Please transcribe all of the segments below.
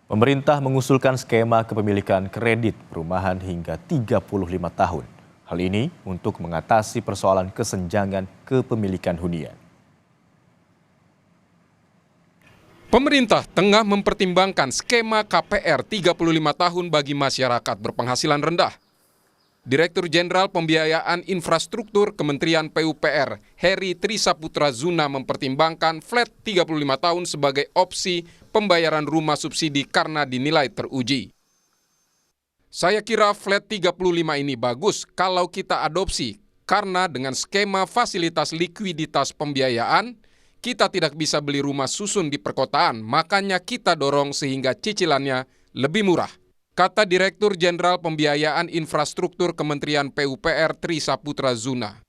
Pemerintah mengusulkan skema kepemilikan kredit perumahan hingga 35 tahun. Hal ini untuk mengatasi persoalan kesenjangan kepemilikan hunian. Pemerintah tengah mempertimbangkan skema KPR 35 tahun bagi masyarakat berpenghasilan rendah. Direktur Jenderal Pembiayaan Infrastruktur Kementerian PUPR, Heri Trisaputra Zuna mempertimbangkan flat 35 tahun sebagai opsi pembayaran rumah subsidi karena dinilai teruji. Saya kira flat 35 ini bagus kalau kita adopsi, karena dengan skema fasilitas likuiditas pembiayaan, kita tidak bisa beli rumah susun di perkotaan, makanya kita dorong sehingga cicilannya lebih murah. Kata Direktur Jenderal Pembiayaan Infrastruktur Kementerian PUPR Trisaputra Zuna.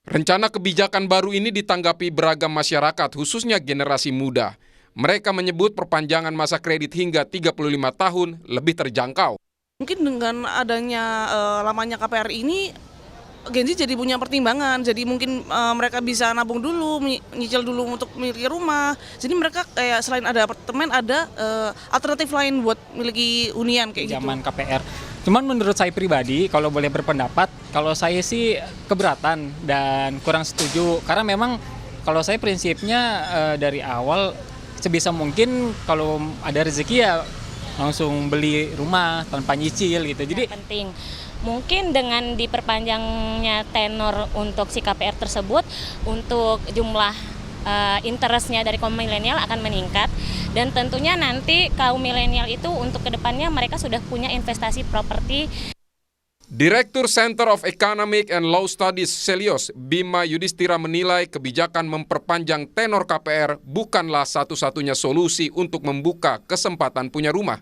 Rencana kebijakan baru ini ditanggapi beragam masyarakat, khususnya generasi muda. Mereka menyebut perpanjangan masa kredit hingga 35 tahun lebih terjangkau. Mungkin dengan adanya lamanya KPR ini, Gen Z jadi punya pertimbangan, jadi mungkin mereka bisa nabung dulu, nyicil dulu untuk miliki rumah. Jadi mereka kayak selain ada apartemen, ada alternatif lain buat miliki hunian kayak zaman gitu. KPR. Cuman menurut saya pribadi, kalau boleh berpendapat, kalau saya sih keberatan dan kurang setuju. Karena memang kalau saya prinsipnya dari awal sebisa mungkin kalau ada rezeki ya langsung beli rumah tanpa nyicil gitu. Jadi penting. Mungkin dengan diperpanjangnya tenor untuk si KPR tersebut, untuk jumlah interestnya dari kaum milenial akan meningkat. Dan tentunya nanti kaum milenial itu untuk kedepannya mereka sudah punya investasi properti. Direktur Center of Economic and Law Studies Celios, Bima Yudhistira menilai kebijakan memperpanjang tenor KPR bukanlah satu-satunya solusi untuk membuka kesempatan punya rumah.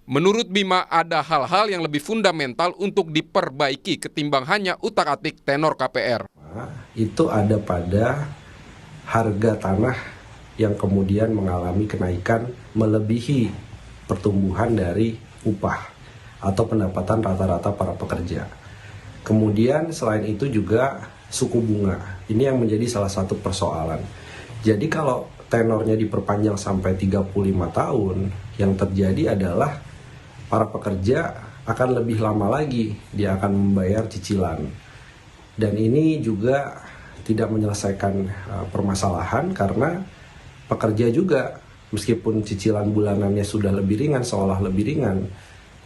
Menurut Bima, ada hal-hal yang lebih fundamental untuk diperbaiki ketimbang hanya utak-atik tenor KPR. Itu ada pada harga tanah yang kemudian mengalami kenaikan melebihi pertumbuhan dari upah atau pendapatan rata-rata para pekerja. Kemudian selain itu juga suku bunga. Ini yang menjadi salah satu persoalan. Jadi kalau tenornya diperpanjang sampai 35 tahun, yang terjadi adalah para pekerja akan lebih lama lagi dia akan membayar cicilan. Dan ini juga tidak menyelesaikan permasalahan karena pekerja juga meskipun cicilan bulanannya sudah lebih ringan, seolah lebih ringan,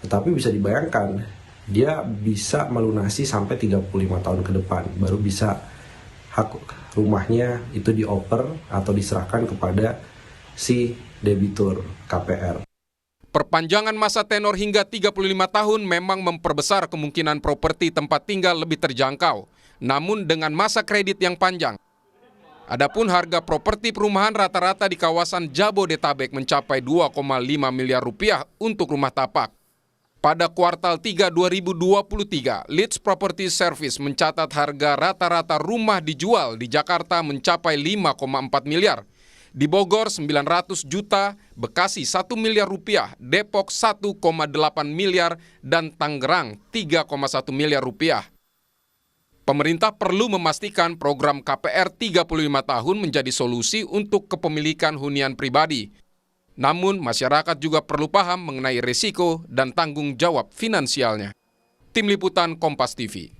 tetapi bisa dibayangkan dia bisa melunasi sampai 35 tahun ke depan baru bisa hak rumahnya itu dioper atau diserahkan kepada si debitur KPR. Perpanjangan masa tenor hingga 35 tahun memang memperbesar kemungkinan properti tempat tinggal lebih terjangkau, namun dengan masa kredit yang panjang. Adapun harga properti perumahan rata-rata di kawasan Jabodetabek mencapai 2,5 miliar rupiah untuk rumah tapak. Pada kuartal 3 2023, Leeds Property Service mencatat harga rata-rata rumah dijual di Jakarta mencapai 5,4 miliar. Di Bogor 900 juta, Bekasi 1 miliar rupiah, Depok 1,8 miliar, dan Tangerang 3,1 miliar rupiah. Pemerintah perlu memastikan program KPR 35 tahun menjadi solusi untuk kepemilikan hunian pribadi. Namun, masyarakat juga perlu paham mengenai risiko dan tanggung jawab finansialnya. Tim Liputan Kompas TV.